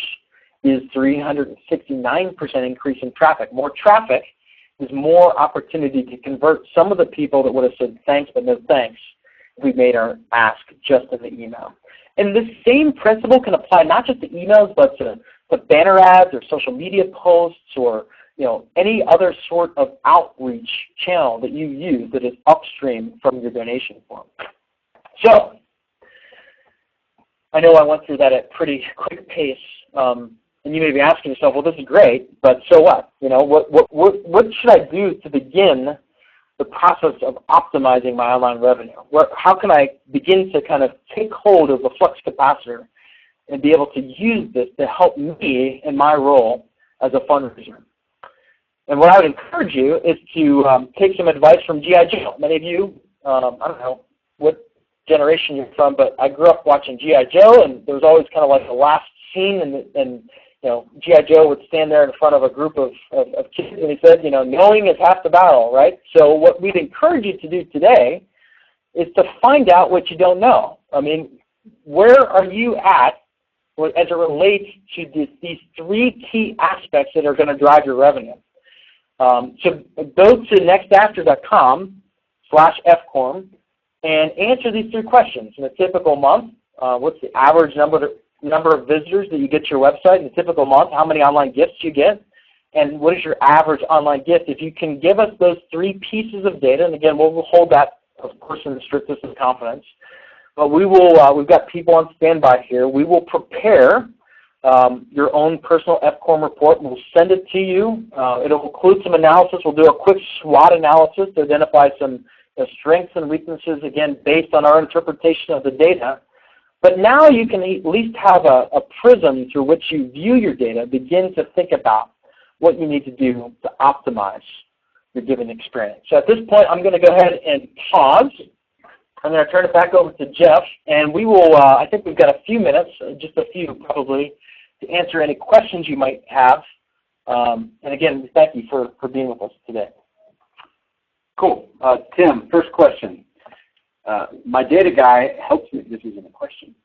is 369% increase in traffic. More traffic is more opportunity to convert some of the people that would have said thanks but no thanks if we made our ask just in the email. And this same principle can apply not just to emails but to banner ads or social media posts or any other sort of outreach channel that you use that is upstream from your donation form. So I know I went through that at pretty quick pace. And you may be asking yourself, well, this is great, but so what? What should I do to begin the process of optimizing my online revenue? How can I begin to kind of take hold of the flux capacitor and be able to use this to help me in my role as a fundraiser? And what I would encourage you is to take some advice from G.I. Joe. Many of you, I don't know what generation you're from, but I grew up watching G.I. Joe, and there was always kind of like the last scene, and G.I. Joe would stand there in front of a group of kids, and he said, knowing is half the battle, right? So what we'd encourage you to do today is to find out what you don't know. I mean, where are you at as it relates to these three key aspects that are going to drive your revenue? So go to nextafter.com/FCORM and answer these three questions. In a typical month, what's the average number of visitors that you get to your website in a typical month? How many online gifts you get? And what is your average online gift? If you can give us those three pieces of data, and again, we'll hold that, of course, in the strictest of confidence, but we've got people on standby here. We will prepare your own personal FCORM report. We'll send it to you. It'll include some analysis. We'll do a quick SWOT analysis to identify some strengths and weaknesses, again, based on our interpretation of the data. But now you can at least have a prism through which you view your data, begin to think about what you need to do to optimize your given experience. So at this point, I'm going to go ahead and pause. I'm going to turn it back over to Jeff, and we will, I think we've got a few minutes, just a few probably, to answer any questions you might have. And again, thank you for being with us today. Cool. Tim, first question. My data guy helps me, this isn't a question,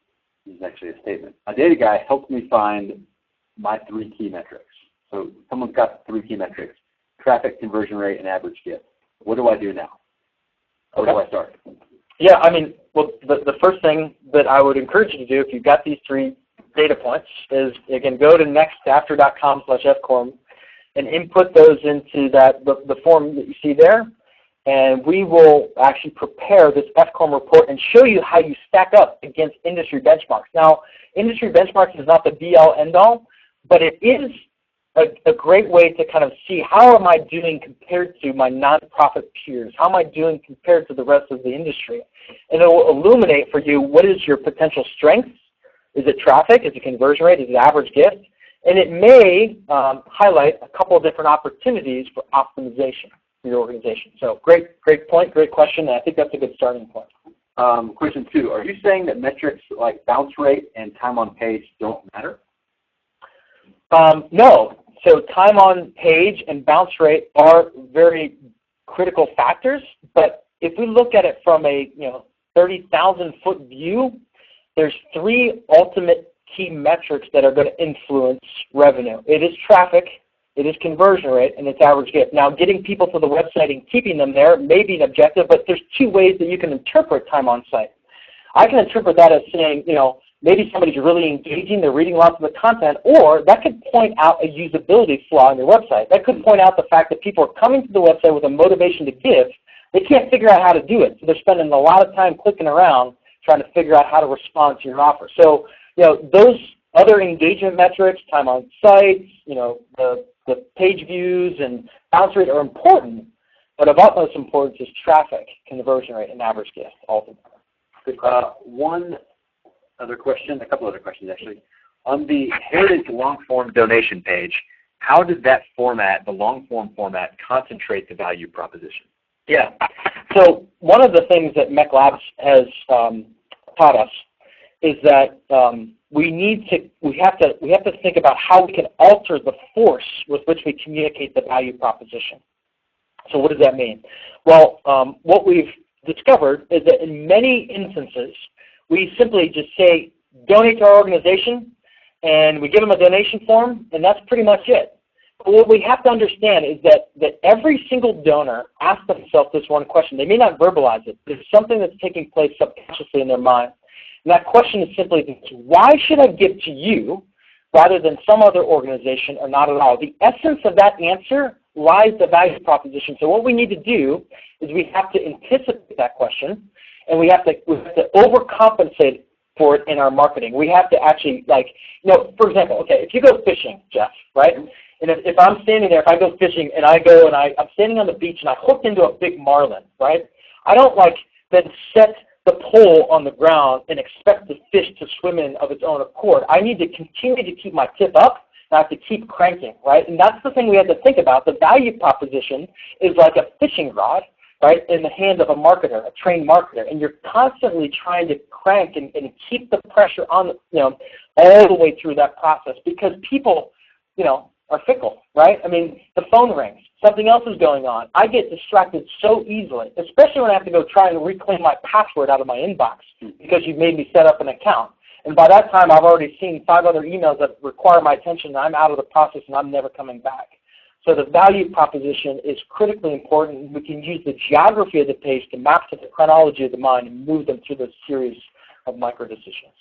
this is actually a statement. My data guy helps me find my three key metrics. So someone's got three key metrics: traffic, conversion rate, and average gift. What do I do now? Where do I start? Yeah, I mean, well, the first thing that I would encourage you to do if you've got these three data points is, again, go to nextafter.com/FCORM and input those into the form that you see there. And we will actually prepare this FCORM report and show you how you stack up against industry benchmarks. Now, industry benchmarks is not the be-all, end-all, but it is a great way to kind of see how am I doing compared to my nonprofit peers? How am I doing compared to the rest of the industry? And it will illuminate for you what is your potential strengths. Is it traffic? Is it conversion rate? Is it average gift? And it may highlight a couple of different opportunities for optimization for your organization. So great point, great question, and I think that's a good starting point. Question 2, are you saying that metrics like bounce rate and time on page don't matter? No. So time on page and bounce rate are very critical factors, but if we look at it from a 30,000-foot view, there's 3 ultimate key metrics that are going to influence revenue. It is traffic, it is conversion rate, and it's average gift. Now, getting people to the website and keeping them there may be an objective, but there's 2 ways that you can interpret time on site. I can interpret that as saying, maybe somebody's really engaging, they're reading lots of the content, or that could point out a usability flaw in your website. That could point out the fact that people are coming to the website with a motivation to give. They can't figure out how to do it, so they're spending a lot of time clicking around trying to figure out how to respond to your offer. So, those other engagement metrics, time on site, the page views and bounce rate are important, but of utmost importance is traffic, conversion rate, and average gift ultimately. Good. One other question, a couple other questions actually. On the Heritage long-form donation page, how did that format, the long-form format, concentrate the value proposition? Yeah. So one of the things that MEC Labs has taught us is that we have to think about how we can alter the force with which we communicate the value proposition. So what does that mean? Well, what we've discovered is that in many instances, we simply just say, donate to our organization, and we give them a donation form, and that's pretty much it. But what we have to understand is that every single donor asks themselves this one question. They may not verbalize it, but it's something that's taking place subconsciously in their mind. And that question is simply this: why should I give to you rather than some other organization or not at all? The essence of that answer lies the value proposition. So what we need to do is we have to anticipate that question, and we have to overcompensate for it in our marketing. We have to actually, for example, okay, if you go fishing, Jeff, right? And if I'm standing there, if I go fishing and I'm standing on the beach and I hooked into a big marlin, right? I don't then set the pole on the ground and expect the fish to swim in of its own accord. I need to continue to keep my tip up, and I have to keep cranking, right? And that's the thing we have to think about. The value proposition is like a fishing rod, right, in the hands of a marketer, a trained marketer, and you're constantly trying to crank and keep the pressure on, all the way through that process, because people, are fickle, right? I mean, the phone rings, something else is going on. I get distracted so easily, especially when I have to go try and reclaim my password out of my inbox because you've made me set up an account. And by that time, I've already seen 5 other emails that require my attention, and I'm out of the process, and I'm never coming back. So the value proposition is critically important. We can use the geography of the page to map to the chronology of the mind and move them through this series of micro-decisions.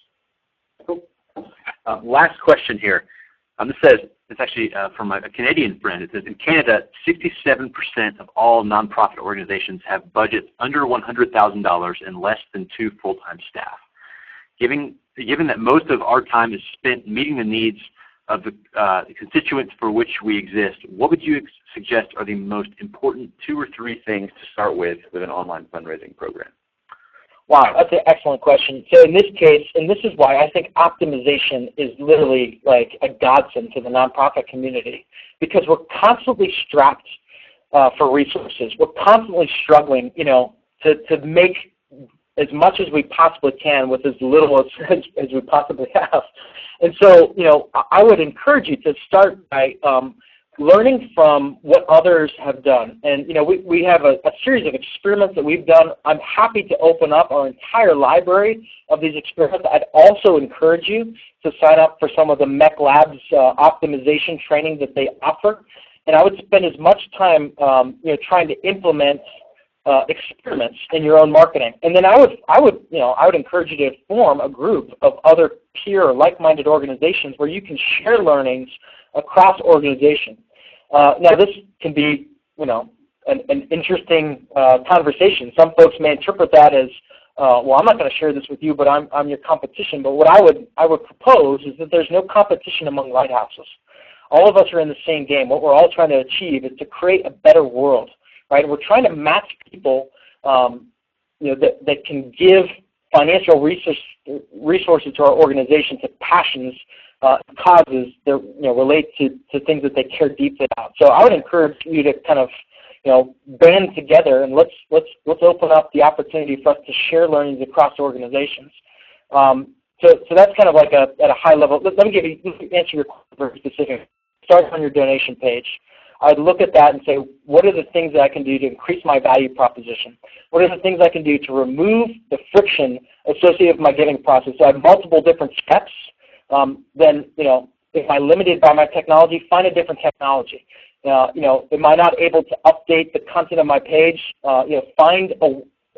Cool. Last question here. This says, it's actually from a Canadian friend. It says, in Canada, 67% of all nonprofit organizations have budgets under $100,000 and less than 2 full-time staff. Given that most of our time is spent meeting the needs of the constituents for which we exist, what would you suggest are the most important 2 or 3 things to start with an online fundraising program? Wow, that's an excellent question. So in this case, and this is why I think optimization is literally like a godsend to the nonprofit community, because we're constantly strapped for resources. We're constantly struggling, to make as much as we possibly can with as little as we possibly have. And so, I would encourage you to start by learning from what others have done. And, we have a series of experiments that we've done. I'm happy to open up our entire library of these experiments. I'd also encourage you to sign up for some of the MEC Labs optimization training that they offer. And I would spend as much time, trying to implement experiments in your own marketing. And then I would encourage you to form a group of other peer or like-minded organizations where you can share learnings across organizations. Now this can be, an interesting conversation. Some folks may interpret that as, well, I'm not going to share this with you, but I'm your competition. But what I would propose is that there's no competition among lighthouses. All of us are in the same game. What we're all trying to achieve is to create a better world, right? We're trying to match people, that can give financial resources to our organization, to passions, causes that relate to things that they care deeply about. So I would encourage you to kind of band together, and let's open up the opportunity for us to share learnings across organizations. So that's kind of like at a high level. Let me answer your question very specific. Start on your donation page. I'd look at that and say, what are the things that I can do to increase my value proposition? What are the things I can do to remove the friction associated with my giving process? So I have multiple different steps. Then, if I'm limited by my technology, find a different technology. Am I not able to update the content of my page? Find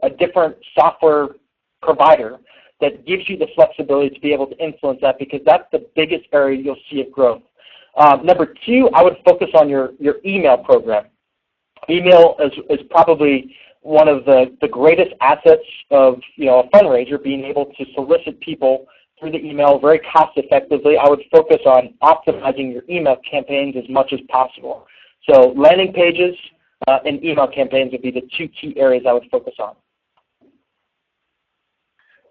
a different software provider that gives you the flexibility to be able to influence that, because that's the biggest area you'll see of growth. Number two, I would focus on your email program. Email is probably one of the greatest assets of a fundraiser, being able to solicit people through the email very cost effectively. I would focus on optimizing your email campaigns as much as possible. So landing pages and email campaigns would be the two key areas I would focus on.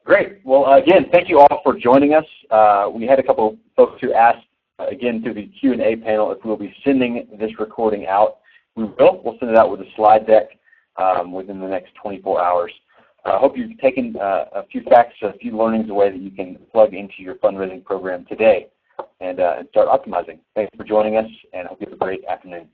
Great. Well, again, thank you all for joining us. We had a couple folks who asked, again, through the Q&A panel, if we'll be sending this recording out. We will. We'll send it out with a slide deck within the next 24 hours. I hope you've taken a few facts, a few learnings away that you can plug into your fundraising program today and start optimizing. Thanks for joining us, and I hope you have a great afternoon.